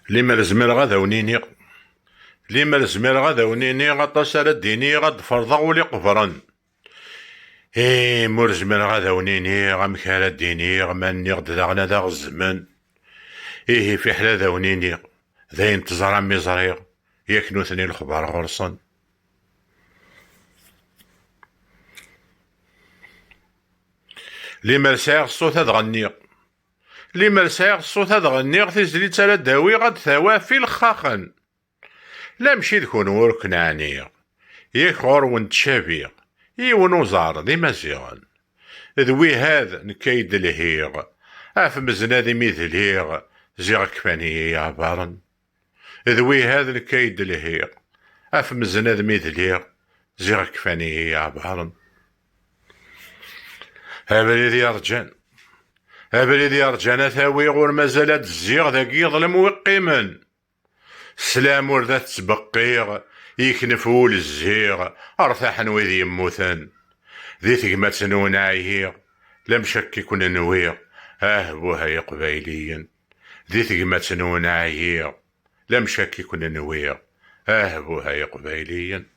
لما زمير غادا ونيني لما زمير غادا ونيني غطاس على ديني غاد فرضا ولي قفرن. مور زمير غادا ونيني غمك على ديني غماني غد داغنا داغ الزمن. في حلا ذا ونيني ذاين تزرع ميزريغ ياك نوثني الخبار غرصن. لما سايغ الصوت هاد غنيغ لما سايغ الصوت هاد غنيغ تيزلي تالا داوي غاد ثوا في الخاخن. لا مشي ذكون ورك نعنيغ ياك غور ونتشابيغ ونوزار دي مزيغن. ذوي هاد نكايد الهيغ اف مزنادي ميذليغ زيغ كفاني يا عبارن. ذوي هاد نكايد الهيغ اف مزناد ميذليغ زيغ كفاني يا عبارن. هابليدي يا رجال هابليدي يا رجال ثاوي غور مازالات الزيغ ذاك يظلم ويقيمن. سلام وردا تسبقيغ يكنفول الزيغ ارتاحن ويذي يموثن. ذي ثقمات ونعيهيغ لم شك يكون نويغ بوها يا قبايليا. ذي ثقمات ونعيهيغ لم شك يكون نويغ بوها يا قبايليا.